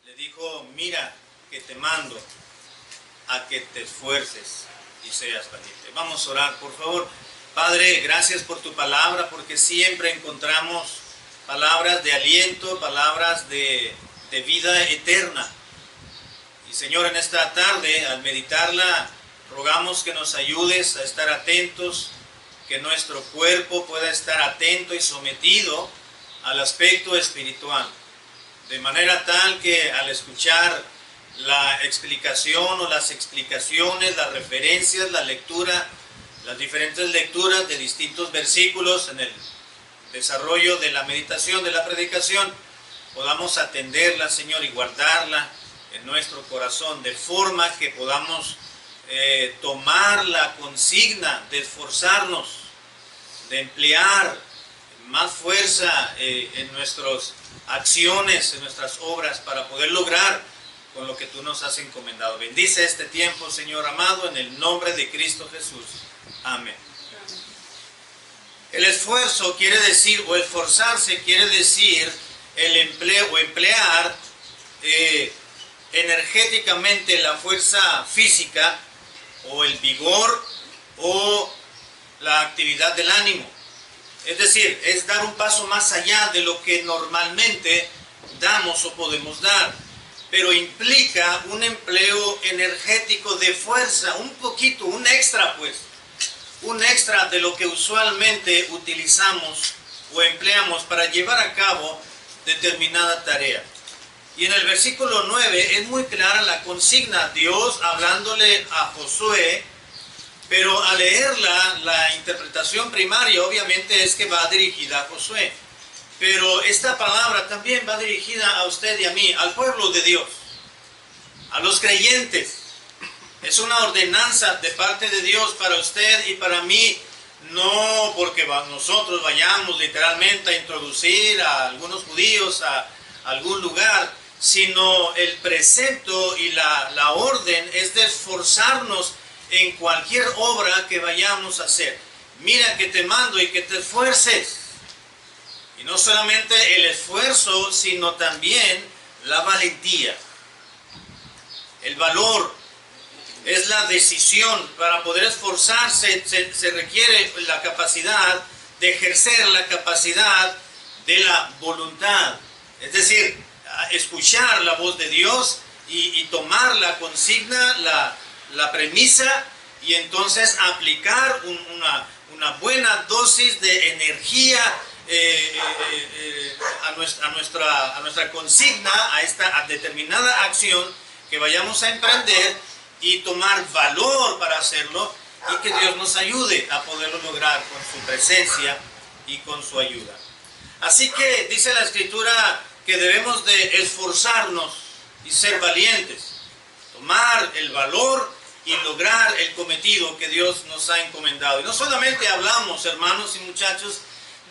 le dijo, mira que te mando a que te esfuerces y seas valiente. Vamos a orar, por favor. Padre, gracias por tu palabra, porque siempre encontramos palabras de aliento, palabras de vida eterna. Y Señor, en esta tarde, al meditarla, rogamos que nos ayudes a estar atentos, que nuestro cuerpo pueda estar atento y sometido al aspecto espiritual, de manera tal que al escuchar la explicación o las explicaciones, las referencias, la lectura, las diferentes lecturas de distintos versículos en el desarrollo de la meditación, de la predicación, podamos atenderla, Señor, y guardarla en nuestro corazón, de forma que podamos tomar la consigna de esforzarnos, de emplear más fuerza en nuestras acciones, en nuestras obras, para poder lograr con lo que tú nos has encomendado. Bendice este tiempo, Señor amado, en el nombre de Cristo Jesús. Amén. El esfuerzo quiere decir, o esforzarse quiere decir el empleo o emplear energéticamente la fuerza física o el vigor o la actividad del ánimo. Es decir, es dar un paso más allá de lo que normalmente damos o podemos dar, pero implica un empleo energético de fuerza, un poquito, un extra pues, un extra de lo que usualmente utilizamos o empleamos para llevar a cabo determinada tarea. Y en el versículo 9 es muy clara la consigna, Dios hablándole a Josué, pero al leerla, la interpretación primaria obviamente es que va dirigida a Josué. Pero esta palabra también va dirigida a usted y a mí, al pueblo de Dios, a los creyentes. Es una ordenanza de parte de Dios para usted y para mí, no porque nosotros vayamos literalmente a introducir a algunos judíos a algún lugar, sino el precepto y la orden es de esforzarnos en cualquier obra que vayamos a hacer. Mira que te mando y que te esfuerces. Y no solamente el esfuerzo, sino también la valentía. El valor es la decisión. Para poder esforzarse se requiere la capacidad de ejercer la capacidad de la voluntad. Es decir, escuchar la voz de Dios y tomar la consigna, la premisa, y entonces aplicar una buena dosis de energía a nuestra consigna, a determinada acción que vayamos a emprender, y tomar valor para hacerlo, y que Dios nos ayude a poderlo lograr con su presencia y con su ayuda. Así que dice la Escritura que debemos de esforzarnos y ser valientes, tomar el valor y lograr el cometido que Dios nos ha encomendado. Y no solamente hablamos, hermanos y muchachos,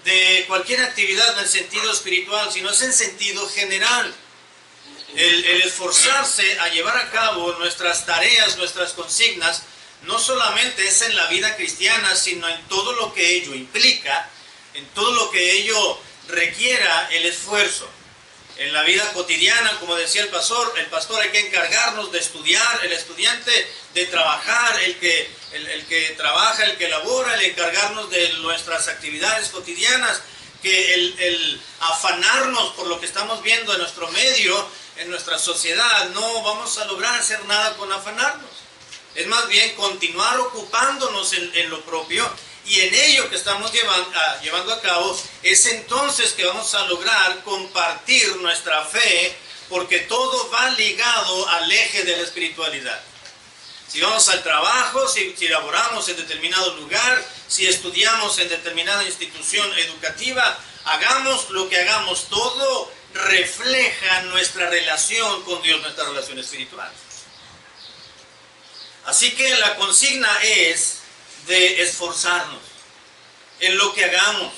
de cualquier actividad en el sentido espiritual, sino es en sentido general. El esforzarse a llevar a cabo nuestras tareas, nuestras consignas, no solamente es en la vida cristiana, sino en todo lo que ello implica, en todo lo que ello requiera el esfuerzo. En la vida cotidiana, como decía el pastor hay que encargarnos de estudiar, el estudiante de trabajar, el que trabaja, el que labora, el encargarnos de nuestras actividades cotidianas, que el afanarnos por lo que estamos viendo en nuestro medio, en nuestra sociedad, no vamos a lograr hacer nada con afanarnos. Es más bien continuar ocupándonos en lo propio, y en ello que estamos llevando a cabo, es entonces que vamos a lograr compartir nuestra fe, porque todo va ligado al eje de la espiritualidad. Si vamos al trabajo, si laboramos en determinado lugar, si estudiamos en determinada institución educativa, hagamos lo que hagamos, todo refleja nuestra relación con Dios, nuestra relación espiritual. Así que la consigna es de esforzarnos en lo que hagamos,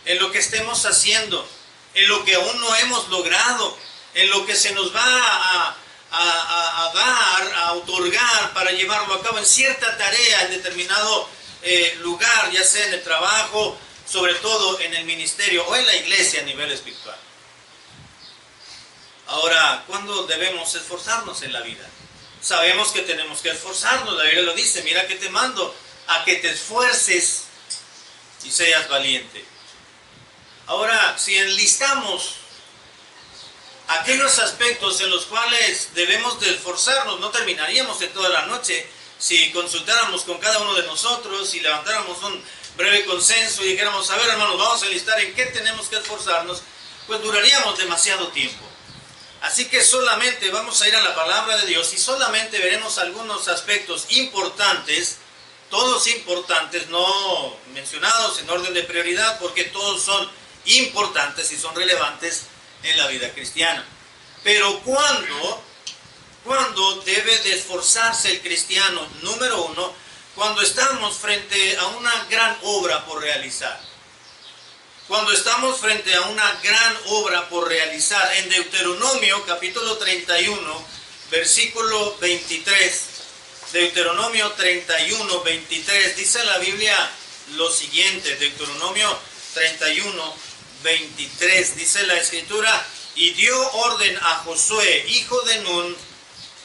en lo que estemos haciendo, en lo que aún no hemos logrado, en lo que se nos va a dar, a otorgar para llevarlo a cabo en cierta tarea, en determinado lugar, ya sea en el trabajo, sobre todo en el ministerio o en la iglesia a nivel espiritual. Ahora, ¿cuándo debemos esforzarnos en la vida? Sabemos que tenemos que esforzarnos, la Biblia lo dice, mira que te mando a que te esfuerces y seas valiente. Ahora, si enlistamos aquellos aspectos en los cuales debemos de esforzarnos, no terminaríamos en toda la noche si consultáramos con cada uno de nosotros y levantáramos un breve consenso y dijéramos, a ver hermanos, vamos a enlistar en qué tenemos que esforzarnos, pues duraríamos demasiado tiempo. Así que solamente vamos a ir a la palabra de Dios y solamente veremos algunos aspectos importantes, todos importantes, no mencionados en orden de prioridad, porque todos son importantes y son relevantes en la vida cristiana. Pero ¿cuándo debe de esforzarse el cristiano? Número uno, cuando estamos frente a una gran obra por realizar. Cuando estamos frente a una gran obra por realizar. En Deuteronomio capítulo 31, versículo 23. Deuteronomio 31, 23. Dice la Biblia lo siguiente. Deuteronomio 31, 23. Dice la Escritura, y dio orden a Josué, hijo de Nun,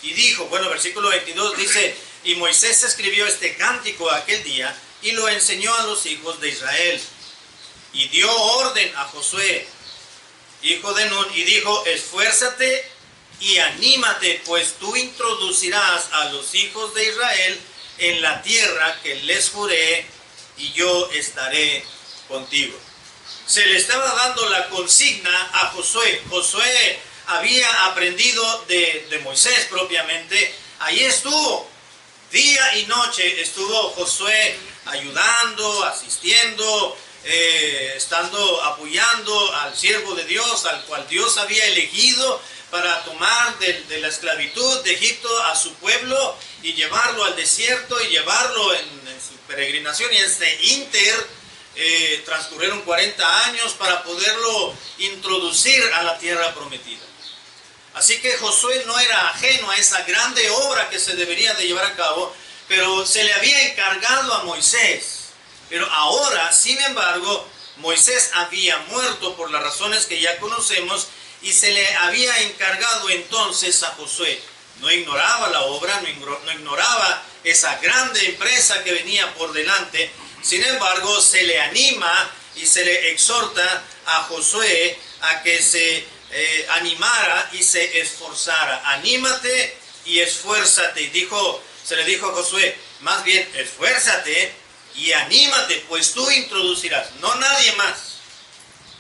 y dijo, bueno, versículo 22 dice, y Moisés escribió este cántico aquel día, y lo enseñó a los hijos de Israel. Y dio orden a Josué, hijo de Nun, y dijo, esfuérzate y anímate, pues tú introducirás a los hijos de Israel en la tierra que les juré, y yo estaré contigo. Se le estaba dando la consigna a Josué. Josué había aprendido de Moisés propiamente. Ahí estuvo, día y noche estuvo Josué ayudando, asistiendo, apoyando al siervo de Dios, al cual Dios había elegido para tomar de la esclavitud de Egipto a su pueblo y llevarlo al desierto y llevarlo en su peregrinación. Y en este transcurrieron 40 años para poderlo introducir a la tierra prometida. Así que Josué no era ajeno a esa grande obra que se debería de llevar a cabo, pero se le había encargado a Moisés. Pero ahora, sin embargo, Moisés había muerto por las razones que ya conocemos y se le había encargado entonces a Josué. No ignoraba la obra, no ignoraba esa grande empresa que venía por delante. Sin embargo, se le anima y se le exhorta a Josué a que se animara y se esforzara. Anímate y esfuérzate. Se le dijo a Josué, más bien esfuérzate y anímate, pues tú introducirás, no nadie más.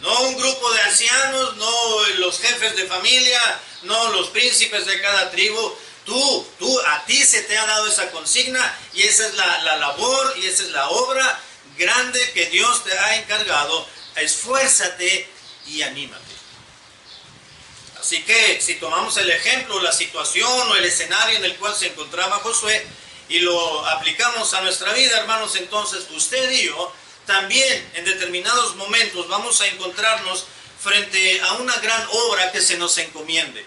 No un grupo de ancianos, no los jefes de familia, no los príncipes de cada tribu. A ti se te ha dado esa consigna y esa es la labor y esa es la obra grande que Dios te ha encargado. Esfuérzate y anímate. Así que si tomamos el ejemplo, la situación o el escenario en el cual se encontraba Josué y lo aplicamos a nuestra vida, hermanos, entonces usted y yo también en determinados momentos vamos a encontrarnos frente a una gran obra que se nos encomiende.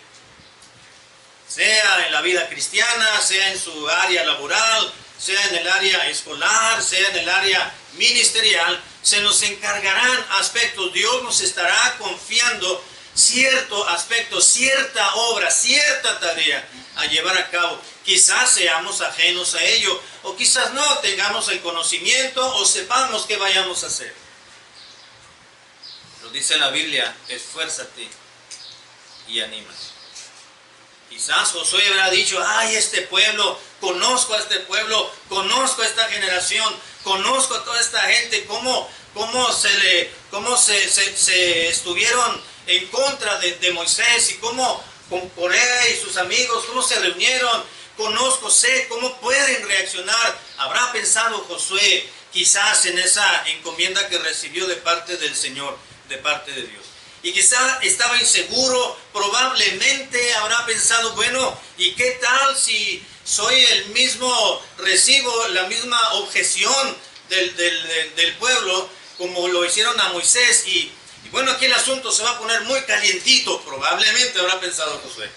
Sea en la vida cristiana, sea en su área laboral, sea en el área escolar, sea en el área ministerial, se nos encargarán aspectos. Dios nos estará confiando cierto aspecto, cierta obra, cierta tarea a llevar a cabo. Quizás seamos ajenos a ello, o quizás no tengamos el conocimiento o sepamos qué vayamos a hacer. Lo dice la Biblia, esfuérzate y anímate. Quizás Josué habrá dicho, ay, este pueblo, conozco a este pueblo, conozco a esta generación, conozco a toda esta gente, cómo se estuvieron en contra de Moisés y cómo con Coré y sus amigos, cómo se reunieron, sé cómo pueden reaccionar. Habrá pensado Josué quizás en esa encomienda que recibió de parte del Señor, de parte de Dios. Y quizá estaba inseguro, probablemente habrá pensado, bueno, ¿y qué tal si soy el mismo, recibo la misma objeción del pueblo como lo hicieron a Moisés? Y bueno, aquí el asunto se va a poner muy calientito, probablemente habrá pensado Josué.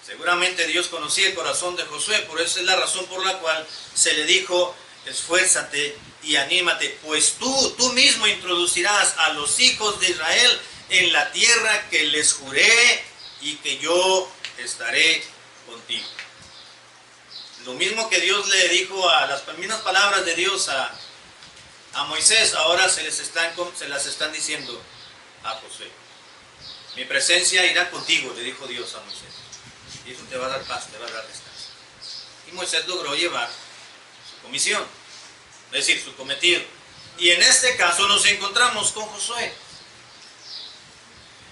Seguramente Dios conocía el corazón de Josué, por eso es la razón por la cual se le dijo, esfuérzate y anímate, pues tú mismo introducirás a los hijos de Israel en la tierra que les juré y que yo estaré contigo. Lo mismo que Dios le dijo, a las mismas palabras de Dios a Moisés, ahora se las están diciendo a Josué. Mi presencia irá contigo, le dijo Dios a Moisés. Y eso te va a dar paz, te va a dar descanso. Y Moisés logró llevar su comisión, es decir, su cometido. Y en este caso nos encontramos con Josué.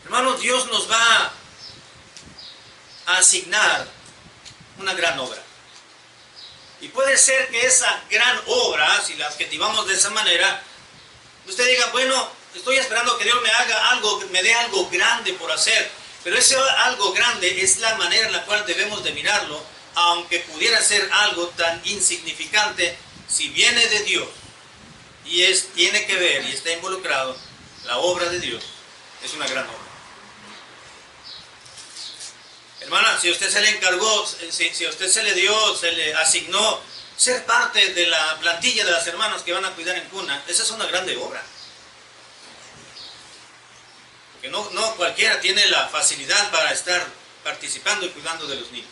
Hermanos, Dios nos va a asignar una gran obra. Y puede ser que esa gran obra, si la adjetivamos de esa manera, usted diga, bueno, estoy esperando que Dios me haga algo, me dé algo grande por hacer. Pero ese algo grande es la manera en la cual debemos de mirarlo, aunque pudiera ser algo tan insignificante, si viene de Dios y tiene que ver y está involucrado la obra de Dios, es una gran obra. Hermana, si a usted se le encargó, si a usted se le dio, se le asignó ser parte de la plantilla de las hermanas que van a cuidar en cuna, esa es una grande obra. Porque no cualquiera tiene la facilidad para estar participando y cuidando de los niños.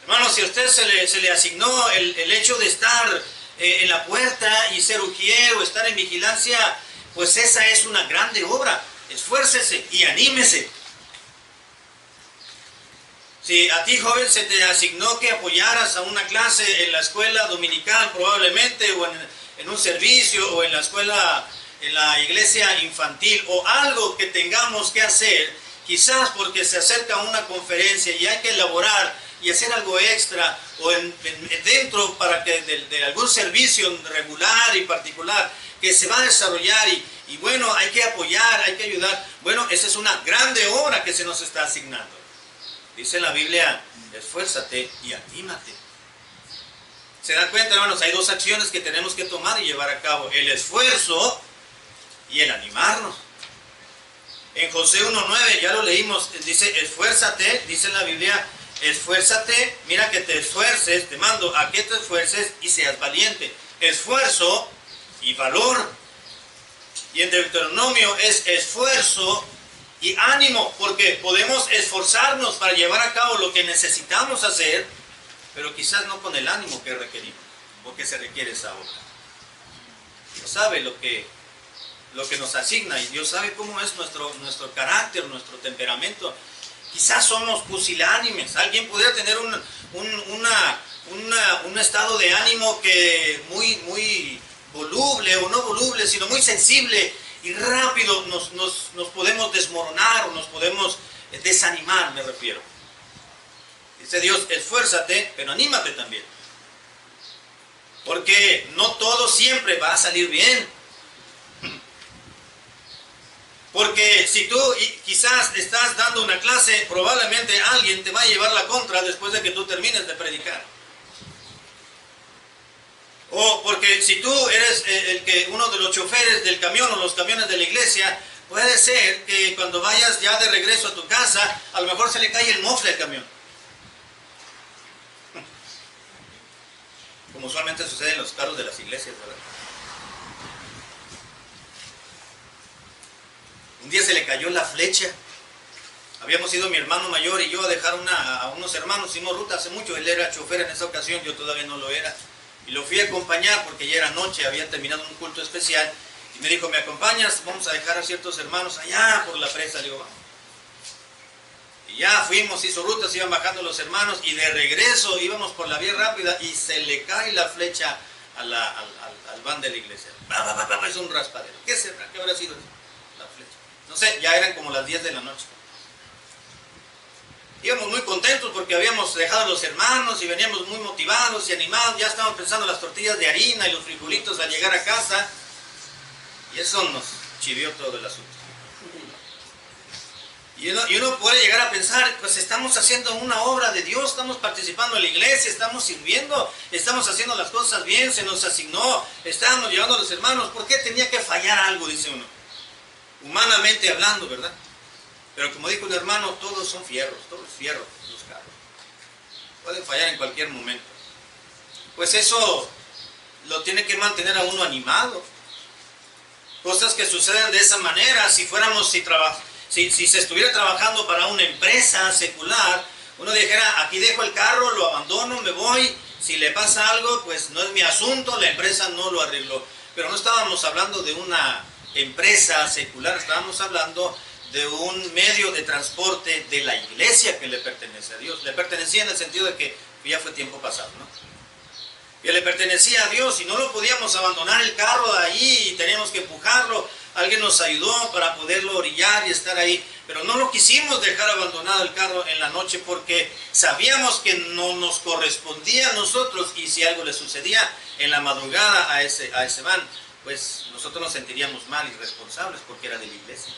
Hermano, si a usted se le asignó el hecho de estar en la puerta y ser ujier o estar en vigilancia, pues esa es una grande obra. Esfuércese y anímese. Si a ti, joven, se te asignó que apoyaras a una clase en la escuela dominical probablemente, o en un servicio, o en la escuela, en la iglesia infantil, o algo que tengamos que hacer, quizás porque se acerca una conferencia y hay que elaborar y hacer algo extra, o dentro para que de algún servicio regular y particular que se va a desarrollar y bueno, hay que apoyar, hay que ayudar. Bueno, esa es una grande obra que se nos está asignando. Dice la Biblia, esfuérzate y anímate. ¿Se dan cuenta, hermanos? Hay dos acciones que tenemos que tomar y llevar a cabo: el esfuerzo y el animarnos. En José 1:9, ya lo leímos, dice, esfuérzate, dice la Biblia, esfuérzate, mira que te esfuerces, te mando a que te esfuerces y seas valiente. Esfuerzo y valor. Y en Deuteronomio es esfuerzo y ánimo, porque podemos esforzarnos para llevar a cabo lo que necesitamos hacer, pero quizás no con el ánimo que requerimos, porque se requiere esa obra. Dios sabe lo que nos asigna y Dios sabe cómo es nuestro carácter, nuestro temperamento. Quizás somos pusilánimes. Alguien pudiera tener un estado de ánimo que muy voluble, o no voluble, sino muy sensible, y rápido nos podemos desmoronar o nos podemos desanimar, me refiero. Dice Dios, esfuérzate, pero anímate también. Porque no todo siempre va a salir bien. Porque si tú quizás estás dando una clase, probablemente alguien te va a llevar la contra después de que tú termines de predicar. O porque si tú eres uno de los choferes del camión o los camiones de la iglesia, puede ser que cuando vayas ya de regreso a tu casa, a lo mejor se le cae el mofle al camión. Como usualmente sucede en los carros de las iglesias, ¿verdad? Un día se le cayó la flecha. Habíamos ido mi hermano mayor y yo a dejar a unos hermanos, hicimos ruta hace mucho. Él era chofer en esa ocasión, yo todavía no lo era. Y lo fui a acompañar porque ya era noche, habían terminado un culto especial. Y me dijo, ¿me acompañas? Vamos a dejar a ciertos hermanos allá por la presa. Le digo, vamos. Y ya fuimos, hizo rutas, iban bajando los hermanos y de regreso íbamos por la vía rápida y se le cae la flecha al van de la iglesia. Es un raspadero. ¿Qué será? ¿Qué habrá sido la flecha? No sé, ya eran como las 10 de la noche. Íbamos muy contentos porque habíamos dejado a los hermanos y veníamos muy motivados y animados. Ya estábamos pensando en las tortillas de harina y los frijolitos al llegar a casa. Y eso nos chivió todo el asunto. Y uno puede llegar a pensar, pues estamos haciendo una obra de Dios, estamos participando en la iglesia, estamos sirviendo, estamos haciendo las cosas bien, se nos asignó, estábamos llevando a los hermanos. ¿Por qué tenía que fallar algo? Dice uno. Humanamente hablando, ¿verdad? Pero como dijo un hermano, todos son fierros, todos fierros los carros. Pueden fallar en cualquier momento. Pues eso lo tiene que mantener a uno animado. cosas que suceden de esa manera. Si se estuviera trabajando para una empresa secular, uno dijera, aquí dejo el carro, lo abandono, me voy, si le pasa algo, pues no es mi asunto, la empresa no lo arregló. Pero no estábamos hablando de una empresa secular, estábamos hablando de un medio de transporte de la iglesia que le pertenece a Dios. Le pertenecía en el sentido de que ya fue tiempo pasado, ¿no? Que le pertenecía a Dios y no lo podíamos abandonar el carro de ahí y teníamos que empujarlo. Alguien nos ayudó para poderlo orillar y estar ahí, pero no lo quisimos dejar abandonado el carro en la noche porque sabíamos que no nos correspondía a nosotros, y si algo le sucedía en la madrugada a ese van, pues nosotros nos sentiríamos mal y responsables porque era de la iglesia.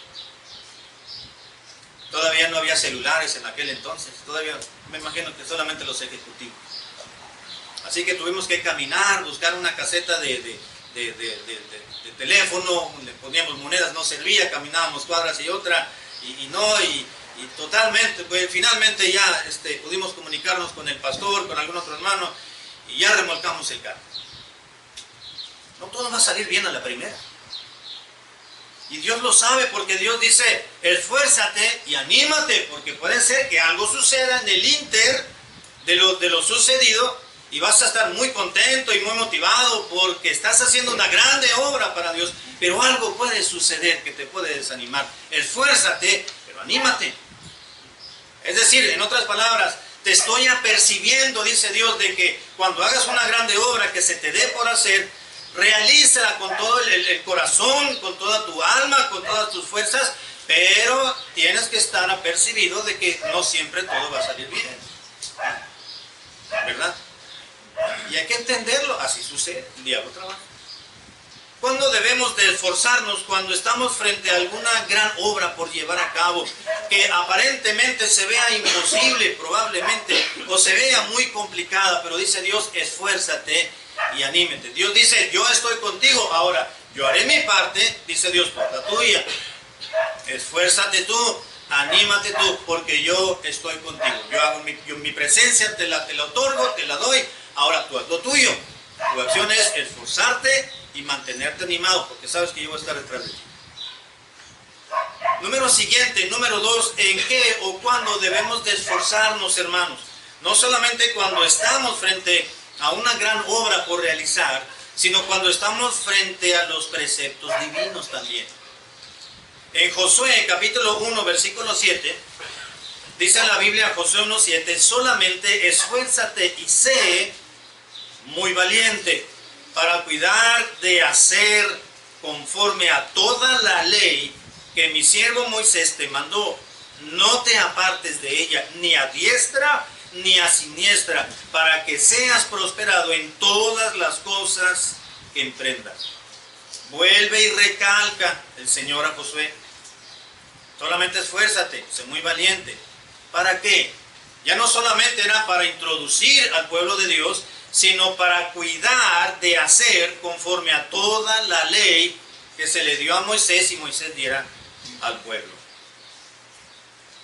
Todavía no había celulares en aquel entonces, todavía me imagino que solamente los ejecutivos. Así que tuvimos que caminar, buscar una caseta de teléfono, le poníamos monedas, no servía, caminábamos cuadras y otra, y totalmente, pues finalmente ya pudimos comunicarnos con el pastor, con algún otro hermano, y ya remolcamos el carro. No todo va a salir bien a la primera. Y Dios lo sabe, porque Dios dice, esfuérzate y anímate, porque puede ser que algo suceda en el inter de lo sucedido, y vas a estar muy contento y muy motivado porque estás haciendo una grande obra para Dios, pero algo puede suceder que te puede desanimar. Esfuérzate, pero anímate. Es decir, en otras palabras, te estoy apercibiendo, dice Dios, de que cuando hagas una grande obra que se te dé por hacer, realízala con todo el corazón, con toda tu alma, con todas tus fuerzas, pero tienes que estar apercibido de que no siempre todo va a salir bien, ¿verdad? Y hay que entenderlo, así sucede, el diablo trabaja. ¿Cuándo debemos de esforzarnos? Cuando estamos frente a alguna gran obra por llevar a cabo, que aparentemente se vea imposible, probablemente, o se vea muy complicada, pero dice Dios, esfuérzate y anímate. Dios dice, yo estoy contigo, ahora yo haré mi parte, dice Dios, por la tuya. Esfuérzate tú, anímate tú, porque yo estoy contigo. Yo hago mi presencia, te la otorgo, te la doy. Ahora tú haz lo tuyo. Tu acción es esforzarte y mantenerte animado, porque sabes que yo voy a estar detrás de ti. Número 2, ¿en qué o cuándo debemos de esforzarnos, hermanos? No solamente cuando estamos frente a una gran obra por realizar, sino cuando estamos frente a los preceptos divinos también. En Josué capítulo 1, versículo 7, dice en la Biblia, Josué 1:7, solamente esfuérzate y sé muy valiente para cuidar de hacer conforme a toda la ley que mi siervo Moisés te mandó. No te apartes de ella, ni a diestra ni a siniestra, para que seas prosperado en todas las cosas que emprendas. Vuelve y recalca el Señor a Josué. Solamente esfuérzate, sé muy valiente. ¿Para qué? Ya no solamente era para introducir al pueblo de Dios, sino para cuidar de hacer conforme a toda la ley que se le dio a Moisés y Moisés diera al pueblo.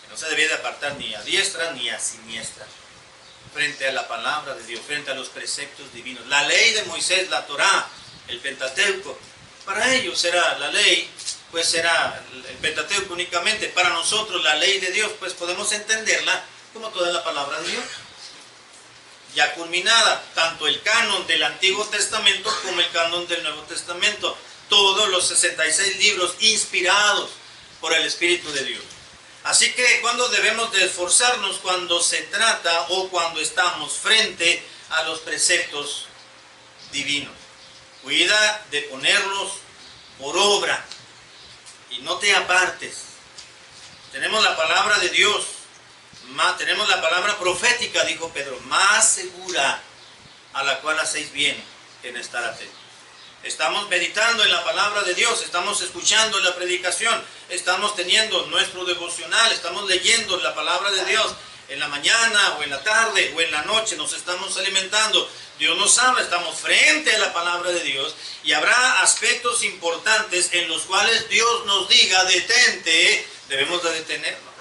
Que no se debía de apartar ni a diestra ni a siniestra frente a la palabra de Dios, frente a los preceptos divinos. La ley de Moisés, la Torá, el Pentateuco, para ellos era la ley, pues era el Pentateuco únicamente. Para nosotros la ley de Dios, pues podemos entenderla como toda la palabra de Dios. Ya culminada, tanto el canon del Antiguo Testamento como el canon del Nuevo Testamento. Todos los 66 libros inspirados por el Espíritu de Dios. Así que cuando debemos de esforzarnos cuando se trata o cuando estamos frente a los preceptos divinos. Cuida de ponerlos por obra y no te apartes. Tenemos la palabra de Dios, tenemos la palabra profética, dijo Pedro, más segura, a la cual hacéis bien en estar atentos. Estamos meditando en la palabra de Dios, estamos escuchando la predicación, estamos teniendo nuestro devocional, estamos leyendo la palabra de Dios en la mañana o en la tarde o en la noche, nos estamos alimentando. Dios nos habla, estamos frente a la palabra de Dios y habrá aspectos importantes en los cuales Dios nos diga, detente, debemos de detenernos.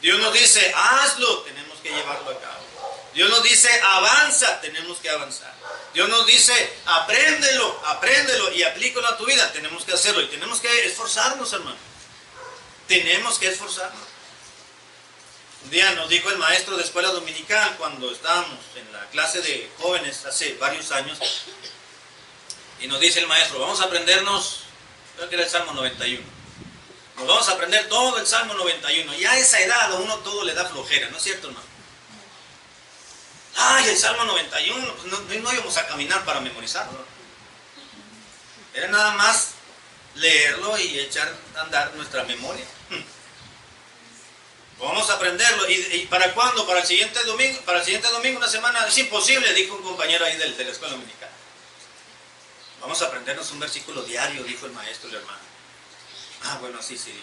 Dios nos dice, hazlo, tenemos que llevarlo a cabo. Dios nos dice avanza, tenemos que avanzar. Dios nos dice apréndelo y aplícalo a tu vida, tenemos que hacerlo y tenemos que esforzarnos, hermano. Tenemos que esforzarnos. Un día nos dijo el maestro de escuela dominical cuando estábamos en la clase de jóvenes hace varios años, y nos dice el maestro, vamos a aprendernos, creo que era el Salmo 91. Nos vamos a aprender todo el Salmo 91. Y a esa edad a uno todo le da flojera, ¿no es cierto, hermano? Ay, el Salmo 91, pues no íbamos a caminar para memorizarlo. Era nada más leerlo y echar a andar nuestra memoria. Vamos a aprenderlo. ¿Y para cuándo? Para el siguiente domingo. Para el siguiente domingo, una semana. Es imposible, dijo un compañero ahí de la escuela dominical. Vamos a aprendernos un versículo diario, dijo el maestro, el hermano. Ah, bueno, sí, dijo.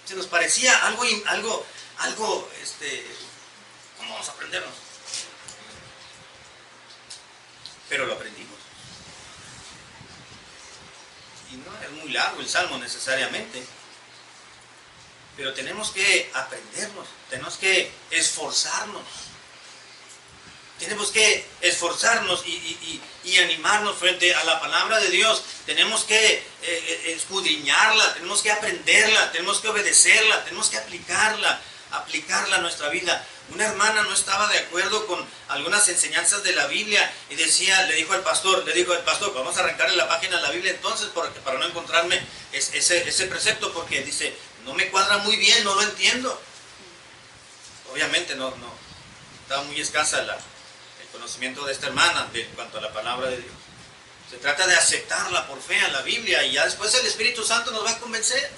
Se nos parecía algo, ¿cómo vamos a aprendernos? Pero lo aprendimos. Y no es muy largo el Salmo necesariamente. Pero tenemos que aprendernos, tenemos que esforzarnos. Tenemos que esforzarnos y animarnos frente a la palabra de Dios. Tenemos que escudriñarla, tenemos que aprenderla, tenemos que obedecerla, tenemos que aplicarla a nuestra vida. Una hermana no estaba de acuerdo con algunas enseñanzas de la Biblia y le dijo al pastor, vamos a arrancarle la página de la Biblia entonces para no encontrarme ese precepto, porque dice, no me cuadra muy bien, no lo entiendo. Obviamente no estaba muy escasa el conocimiento de esta hermana en cuanto a la palabra de Dios. Se trata de aceptarla por fe a la Biblia y ya después el Espíritu Santo nos va a convencer.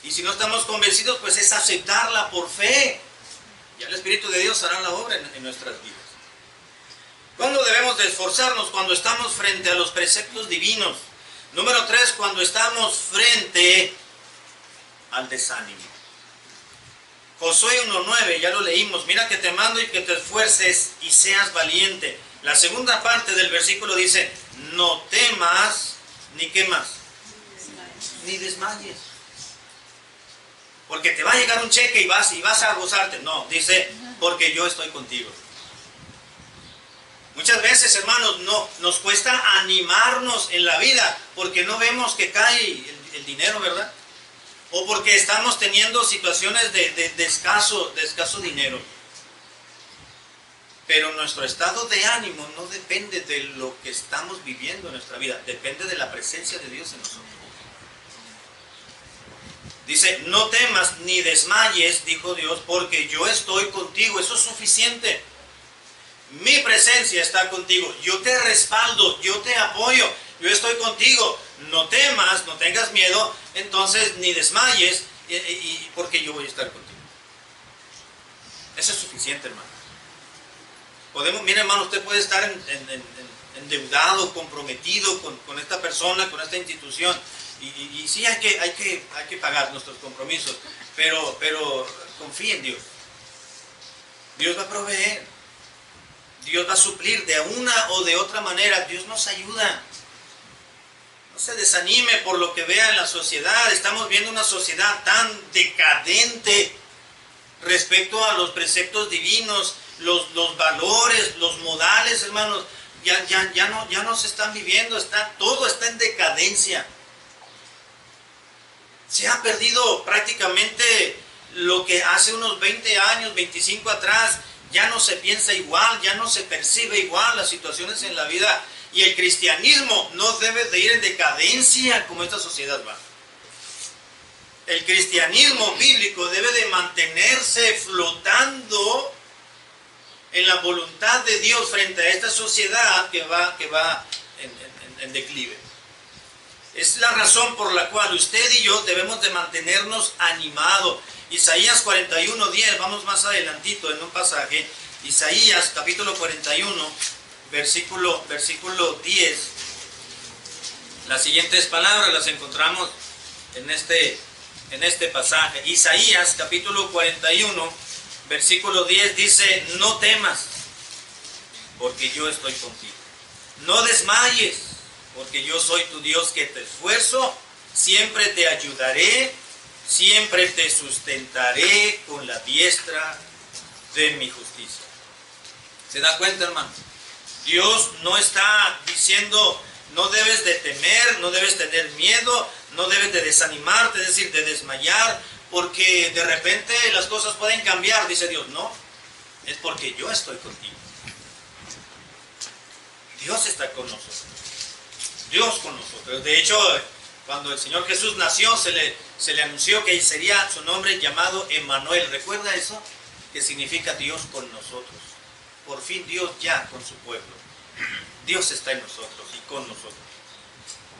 Y si no estamos convencidos, pues es aceptarla por fe. Ya el Espíritu de Dios hará la obra en nuestras vidas. ¿Cuándo debemos de esforzarnos? Cuando estamos frente a los preceptos divinos. Número 3, cuando estamos frente al desánimo. Josué 1:9, ya lo leímos. Mira que te mando y que te esfuerces y seas valiente. La segunda parte del versículo dice, no temas, ni qué más, ni desmayes. Porque te va a llegar un cheque y vas a gozarte. No, dice, porque yo estoy contigo. Muchas veces, hermanos, nos cuesta animarnos en la vida porque no vemos que cae el dinero, ¿verdad? O porque estamos teniendo situaciones de escaso dinero. Pero nuestro estado de ánimo no depende de lo que estamos viviendo en nuestra vida, depende de la presencia de Dios en nosotros. Dice, no temas ni desmayes, dijo Dios, porque yo estoy contigo. Eso es suficiente. Mi presencia está contigo. Yo te respaldo, yo te apoyo, yo estoy contigo. No temas, no tengas miedo, entonces ni desmayes, porque yo voy a estar contigo. Eso es suficiente, hermano. Mire, hermano, usted puede estar endeudado, comprometido con esta persona, con esta institución. Y sí hay que pagar nuestros compromisos, pero confíe en Dios. Dios va a proveer. Dios va a suplir de una o de otra manera. Dios nos ayuda. No se desanime por lo que vea en la sociedad. Estamos viendo una sociedad tan decadente respecto a los preceptos divinos, los valores, los modales, hermanos. Ya no se están viviendo. Todo está en decadencia. Se ha perdido prácticamente lo que hace unos 20 años, 25 atrás. Ya no se piensa igual, ya no se percibe igual las situaciones en la vida. Y el cristianismo no debe de ir en decadencia como esta sociedad va. El cristianismo bíblico debe de mantenerse flotando en la voluntad de Dios frente a esta sociedad que va en declive. Es la razón por la cual usted y yo debemos de mantenernos animados. Isaías 41:10, vamos más adelantito en un pasaje. Isaías capítulo 41, versículo 10. Las siguientes palabras las encontramos en este pasaje. Isaías capítulo 41, versículo 10 dice, no temas, porque yo estoy contigo. No desmayes, porque yo soy tu Dios que te esfuerzo, siempre te ayudaré, siempre te sustentaré con la diestra de mi justicia. ¿Se da cuenta, hermano? Dios no está diciendo, no debes de temer, no debes tener miedo, no debes de desanimarte, es decir, de desmayar, porque de repente las cosas pueden cambiar, dice Dios. No, es porque yo estoy contigo. Dios está con nosotros. Dios con nosotros. De hecho, cuando el Señor Jesús nació, se le anunció que sería su nombre llamado Emmanuel. ¿Recuerda eso? Que significa Dios con nosotros. Por fin Dios ya con su pueblo. Dios está en nosotros y con nosotros.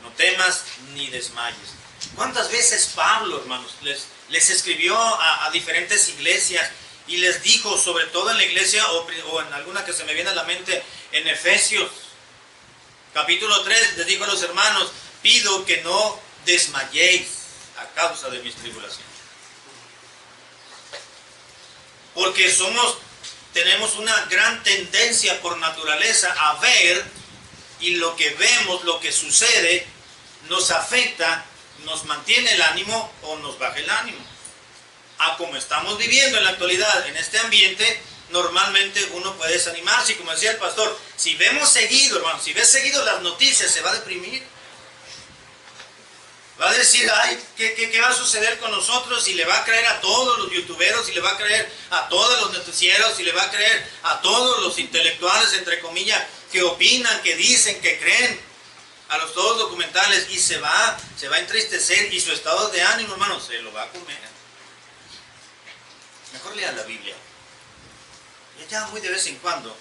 No temas ni desmayes. ¿Cuántas veces Pablo, hermanos, les escribió a diferentes iglesias y les dijo, sobre todo en la iglesia o en alguna que se me viene a la mente, en Efesios, capítulo 3, les dijo a los hermanos, pido que no desmayéis a causa de mis tribulaciones. Porque tenemos una gran tendencia por naturaleza a ver, y lo que vemos, lo que sucede, nos afecta, nos mantiene el ánimo o nos baja el ánimo. A como estamos viviendo en la actualidad, en este ambiente, normalmente uno puede desanimarse, y como decía el pastor, si vemos seguido, hermano, si ves seguido las noticias, se va a deprimir. Va a decir, ay, ¿qué va a suceder con nosotros? Y le va a creer a todos los youtuberos, y le va a creer a todos los noticieros, y le va a creer a todos los intelectuales, entre comillas, que opinan, que dicen, que creen, a todos los documentales, y se va a entristecer, y su estado de ánimo, hermano, se lo va a comer. Mejor lea la Biblia. Y ya muy de vez en cuando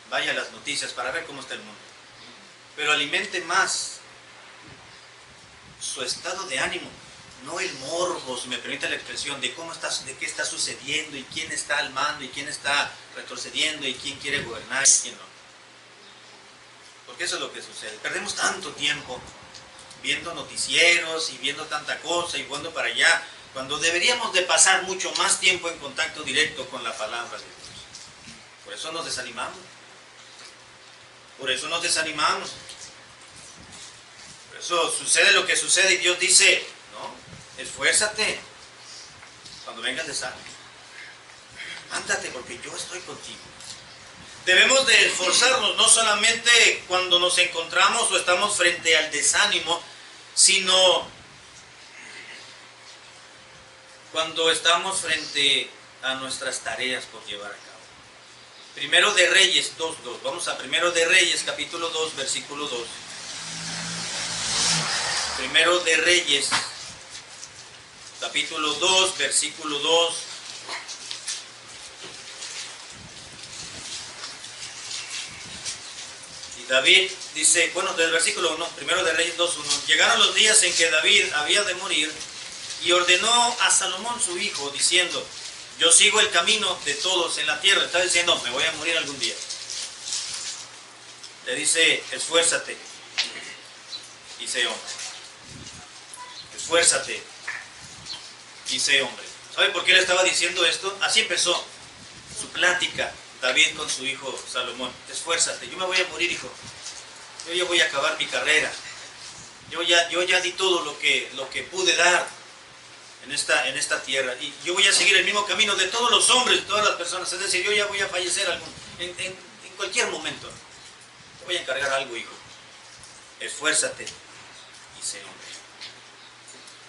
vaya a las noticias para ver cómo está el mundo. Pero alimente más su estado de ánimo, no el morbo, si me permite la expresión, de qué está sucediendo, y quién está al mando, y quién está retrocediendo, y quién quiere gobernar, y quién no. Porque eso es lo que sucede. Perdemos tanto tiempo viendo noticieros y viendo tanta cosa y jugando para allá, cuando deberíamos de pasar mucho más tiempo en contacto directo con la palabra de Dios. Por eso nos desanimamos. Por eso nos desanimamos. Por eso sucede lo que sucede, y Dios dice, no, esfuérzate cuando venga el desánimo. Ándate porque yo estoy contigo. Debemos de esforzarnos no solamente cuando nos encontramos o estamos frente al desánimo, sino cuando estamos frente a nuestras tareas por llevar a cabo. Primero de Reyes 2:2. Vamos a Primero de Reyes, capítulo 2, versículo 2. Primero de Reyes, capítulo 2, versículo 2. Y David dice, bueno, del versículo 1, Primero de Reyes 2:1. Llegaron los días en que David había de morir, y ordenó a Salomón su hijo, diciendo, yo sigo el camino de todos en la tierra. Está diciendo, me voy a morir algún día. Le dice, esfuérzate y sé hombre. Esfuérzate y sé hombre. ¿Sabe por qué le estaba diciendo esto? Así empezó su plática David con su hijo Salomón. Esfuérzate, yo me voy a morir, hijo. Yo ya voy a acabar mi carrera. Yo ya di todo lo que pude dar en esta tierra, y yo voy a seguir el mismo camino de todos los hombres, de todas las personas. Es decir, yo ya voy a fallecer en cualquier momento. Te voy a encargar algo, hijo. Esfuérzate y sé hombre.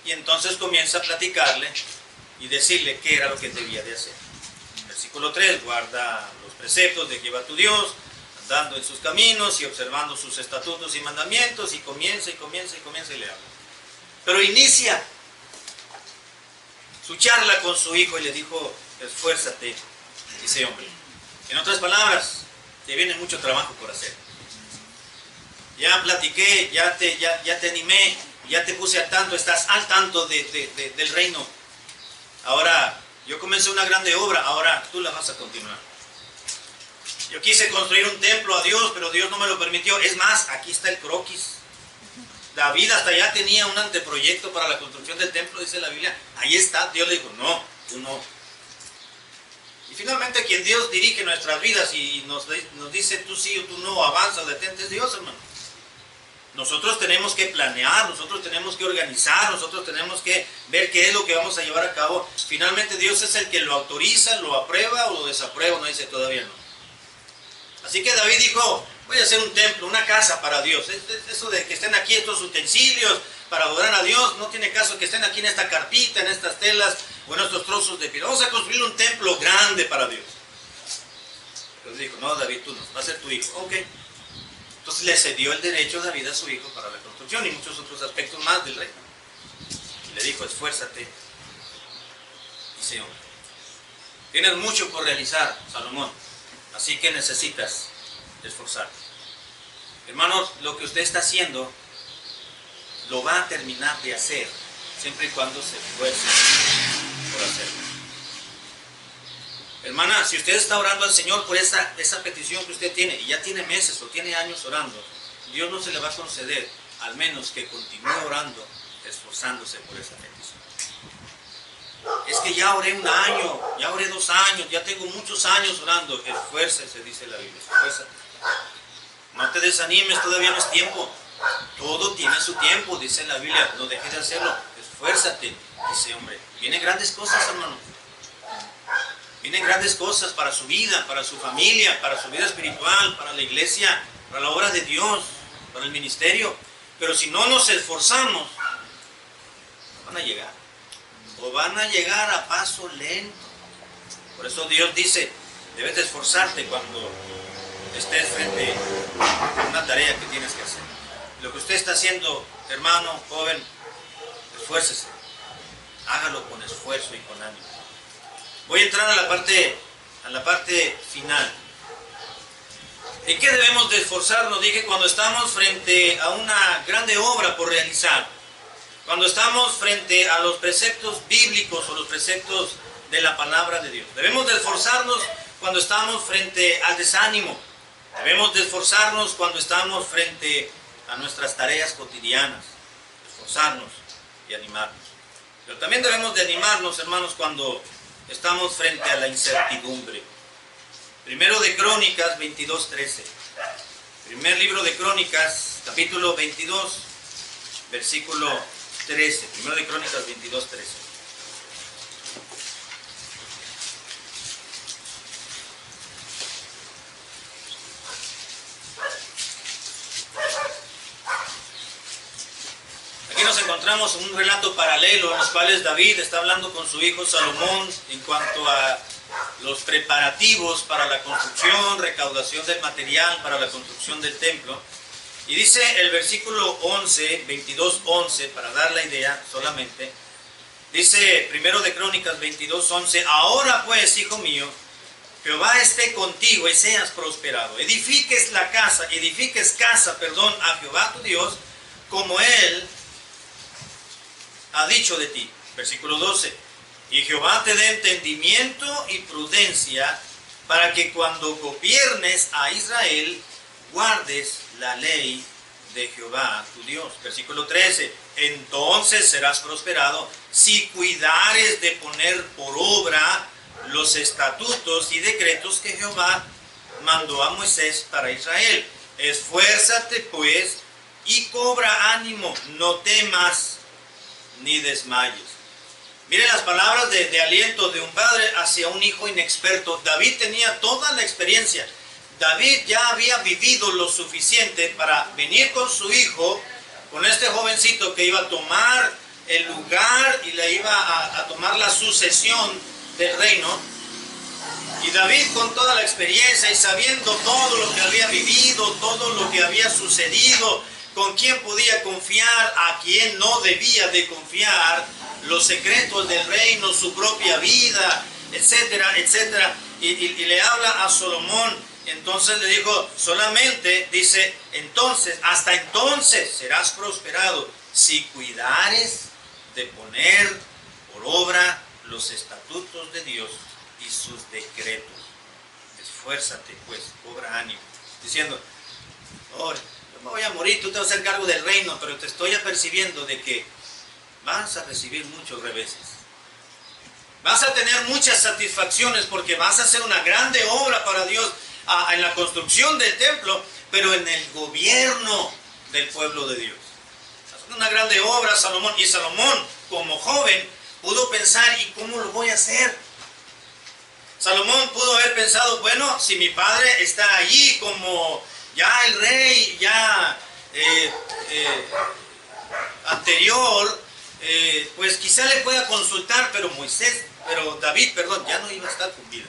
Y entonces comienza a platicarle y decirle qué era lo que debía de hacer. Versículo 3, guarda los preceptos de Jehová tu Dios, andando en sus caminos y observando sus estatutos y mandamientos, y comienza y le habla. Pero inicia su charla con su hijo y le dijo, esfuérzate y sé hombre. En otras palabras, te viene mucho trabajo por hacer. Ya platiqué, ya te animé, ya te puse al tanto, estás al tanto del reino. Ahora, yo comencé una grande obra, ahora tú la vas a continuar. Yo quise construir un templo a Dios, pero Dios no me lo permitió. Es más, aquí está el croquis. David hasta ya tenía un anteproyecto para la construcción del templo, dice la Biblia. Ahí está. Dios le dijo, no, tú no. Y finalmente quien Dios dirige nuestras vidas y nos dice tú sí o tú no, avanza o detente, es Dios, hermano. Nosotros tenemos que planear, nosotros tenemos que organizar, nosotros tenemos que ver qué es lo que vamos a llevar a cabo. Finalmente Dios es el que lo autoriza, lo aprueba o lo desaprueba, no dice todavía no. Así que David dijo, voy a hacer un templo, una casa para Dios. Eso de que estén aquí estos utensilios para adorar a Dios, no tiene caso que estén aquí en esta carpita, en estas telas o en estos trozos de piedra. Vamos a construir un templo grande para Dios. Entonces dijo, no David, tú no, va a ser tu hijo. Ok. Entonces le cedió el derecho a David a su hijo para la construcción y muchos otros aspectos más del reino. Y le dijo, esfuérzate. Dice, hombre, tienes mucho por realizar, Salomón, así que necesitas esforzarte. Hermanos, lo que usted está haciendo, lo va a terminar de hacer, siempre y cuando se esfuerce por hacerlo. Hermana, si usted está orando al Señor por esa petición que usted tiene, y ya tiene meses o tiene años orando, Dios no se le va a conceder, al menos que continúe orando, esforzándose por esa petición. Es que ya oré 1 año, ya oré 2 años, ya tengo muchos años orando. Esfuércese, dice la Biblia, esfuérzate. No te desanimes, todavía no es tiempo. Todo tiene su tiempo, dice la Biblia, no dejes de hacerlo. Esfuérzate, dice hombre. Vienen grandes cosas, hermano. Vienen grandes cosas para su vida, para su familia, para su vida espiritual, para la iglesia, para la obra de Dios, para el ministerio. Pero si no nos esforzamos, van a llegar. O van a llegar a paso lento. Por eso Dios dice, debes de esforzarte cuando estés frente a una tarea que tienes que hacer. Lo que usted está haciendo, hermano, joven, esfuércese. Hágalo con esfuerzo y con ánimo. Voy a entrar a la parte final. ¿En qué debemos de esforzarnos? Dije, cuando estamos frente a una grande obra por realizar. Cuando estamos frente a los preceptos bíblicos o los preceptos de la palabra de Dios. Debemos de esforzarnos cuando estamos frente al desánimo. Debemos de esforzarnos cuando estamos frente a nuestras tareas cotidianas. Esforzarnos y animarnos. Pero también debemos de animarnos, hermanos, cuando estamos frente a la incertidumbre. Primero de Crónicas 22:13. Primer libro de Crónicas, capítulo 22, versículo 13. Primero de Crónicas 22:13. Aquí nos encontramos en un relato paralelo en los cuales David está hablando con su hijo Salomón en cuanto a los preparativos para la construcción, recaudación del material para la construcción del templo. Y dice el versículo 11, 22:11, para dar la idea solamente, dice primero de Crónicas 22:11, ahora pues, hijo mío, Jehová esté contigo y seas prosperado. Edifiques casa a Jehová tu Dios, como Él ha dicho de ti. Versículo 12, y Jehová te dé entendimiento y prudencia, para que cuando gobiernes a Israel, guardes la ley de Jehová tu Dios. Versículo 13, entonces serás prosperado si cuidares de poner por obra los estatutos y decretos que Jehová mandó a Moisés para Israel. Esfuérzate pues y cobra ánimo, no temas ni desmayes. Miren las palabras de aliento de un padre hacia un hijo inexperto. David tenía toda la experiencia. David ya había vivido lo suficiente para venir con su hijo, con este jovencito que iba a tomar el lugar y le iba a tomar la sucesión del reino. Y David, con toda la experiencia y sabiendo todo lo que había vivido, todo lo que había sucedido, con quién podía confiar, a quién no debía de confiar, los secretos del reino, su propia vida, etcétera, etcétera. Y le habla a Salomón. Entonces le dijo, solamente, dice, entonces, hasta entonces serás prosperado si cuidares de poner por obra los estatutos de Dios y sus decretos. Esfuérzate pues, cobra ánimo. Diciendo, oh, yo me voy a morir, tú te vas a hacer cargo del reino, pero te estoy apercibiendo de que vas a recibir muchos reveses. Vas a tener muchas satisfacciones porque vas a hacer una grande obra para Dios en la construcción del templo, pero en el gobierno del pueblo de Dios. Haciendo una grande obra Salomón, y Salomón como joven pudo pensar, ¿y cómo lo voy a hacer? Salomón pudo haber pensado, bueno, si mi padre está allí como ya el rey, ya anterior, pues quizá le pueda consultar, pero David, ya no iba a estar con vida.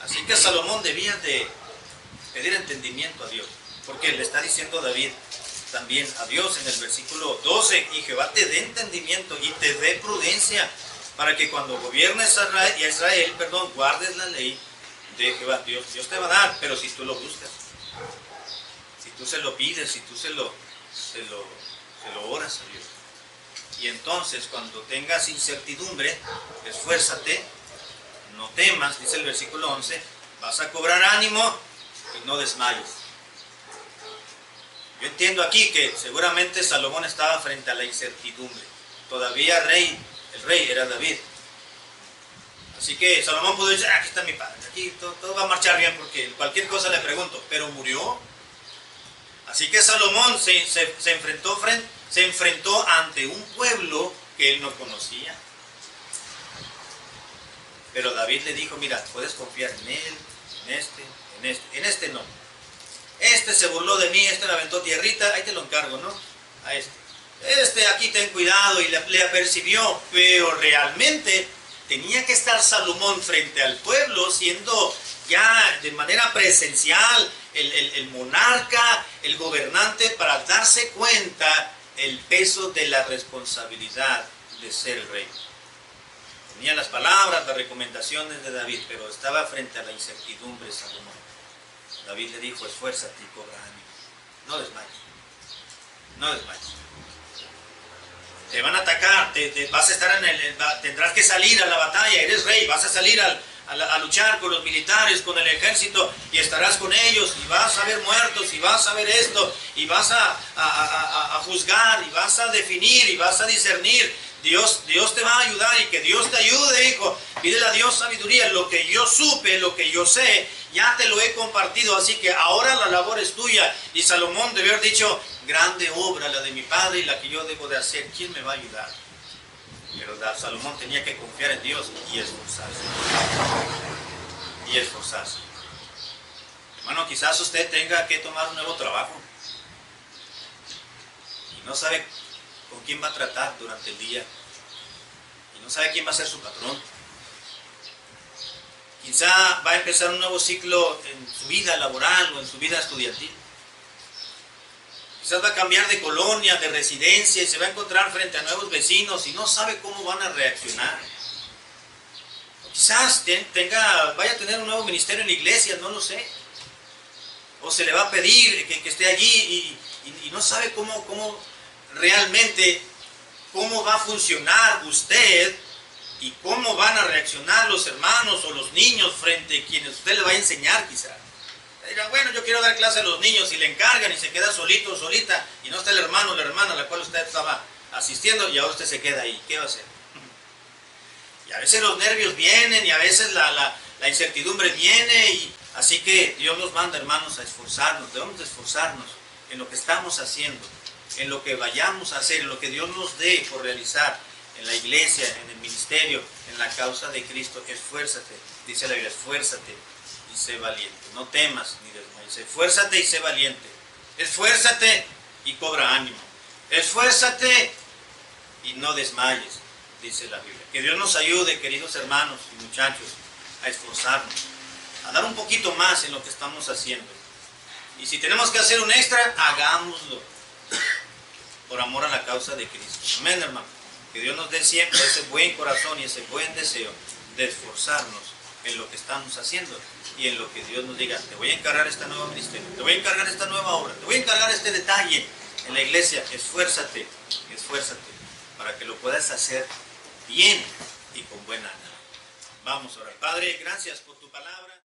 Así que Salomón debía de pedir entendimiento a Dios, porque le está diciendo David también a Dios en el versículo 12, y Jehová te dé entendimiento y te dé prudencia, para que cuando gobiernes a Israel, guardes la ley de Jehová. Dios te va a dar, pero si tú lo buscas, si tú se lo pides, si tú se lo oras a Dios. Y entonces cuando tengas incertidumbre, esfuérzate, no temas, dice el versículo 11, vas a cobrar ánimo y no desmayes. Yo entiendo aquí que seguramente Salomón estaba frente a la incertidumbre. Todavía el rey era David. Así que Salomón pudo decir, aquí está mi padre, aquí todo va a marchar bien porque cualquier cosa le pregunto, pero murió. Así que Salomón se enfrentó ante un pueblo que él no conocía. Pero David le dijo, mira, puedes confiar en él, en este no. Este se burló de mí, este me aventó tierrita, ahí te lo encargo, ¿no? A este aquí ten cuidado, y le apercibió, pero realmente tenía que estar Salomón frente al pueblo, siendo ya de manera presencial el monarca, el gobernante, para darse cuenta el peso de la responsabilidad de ser el rey. Tenía las palabras, las recomendaciones de David, pero estaba frente a la incertidumbre Salomón. David le dijo, esfuérzate y cobra ánimo, no desmayes, no desmayes. Te van a atacar, vas a estar tendrás que salir a la batalla, eres rey, vas a salir a luchar con los militares, con el ejército, y estarás con ellos, y vas a ver muertos, y vas a ver esto, y vas a juzgar, y vas a definir, y vas a discernir. Dios te va a ayudar, y que Dios te ayude, hijo. Pídele a Dios sabiduría. Lo que yo supe, lo que yo sé, ya te lo he compartido, así que ahora la labor es tuya. Y Salomón debió haber dicho, grande obra la de mi padre y la que yo debo de hacer, ¿quién me va a ayudar? Pero Salomón tenía que confiar en Dios y esforzarse. Y esforzarse. Hermano, quizás usted tenga que tomar un nuevo trabajo y no sabe con quién va a tratar durante el día, y no sabe quién va a ser su patrón. Quizá va a empezar un nuevo ciclo en su vida laboral o en su vida estudiantil. Quizás va a cambiar de colonia, de residencia, y se va a encontrar frente a nuevos vecinos y no sabe cómo van a reaccionar. O quizás vaya a tener un nuevo ministerio en la iglesia, no lo sé. O se le va a pedir que esté allí y no sabe cómo realmente va a funcionar usted y cómo van a reaccionar los hermanos o los niños frente a quienes usted le va a enseñar quizá. Dirán, bueno, yo quiero dar clase a los niños, y le encargan y se queda solito o solita, y no está el hermano o la hermana a la cual usted estaba asistiendo, y ahora usted se queda ahí. ¿Qué va a hacer? Y a veces los nervios vienen, y a veces la incertidumbre viene, y así que Dios nos manda, hermanos, a esforzarnos. Debemos de esforzarnos en lo que estamos haciendo, en lo que vayamos a hacer, en lo que Dios nos dé por realizar en la iglesia, en el ministerio, en la causa de Cristo. Esfuérzate, dice la Biblia, esfuérzate y sé valiente. No temas ni desmayes. Esfuérzate y sé valiente. Esfuérzate y cobra ánimo. Esfuérzate y no desmayes, dice la Biblia. Que Dios nos ayude, queridos hermanos y muchachos, a esforzarnos, a dar un poquito más en lo que estamos haciendo. Y si tenemos que hacer un extra, hagámoslo por amor a la causa de Cristo. Amén, hermano. Que Dios nos dé siempre ese buen corazón y ese buen deseo de esforzarnos en lo que estamos haciendo y en lo que Dios nos diga, te voy a encargar esta nueva ministerio, te voy a encargar esta nueva obra, te voy a encargar este detalle en la iglesia. Esfuérzate para que lo puedas hacer bien y con buen ánimo. Vamos a orar. Padre, gracias por tu palabra.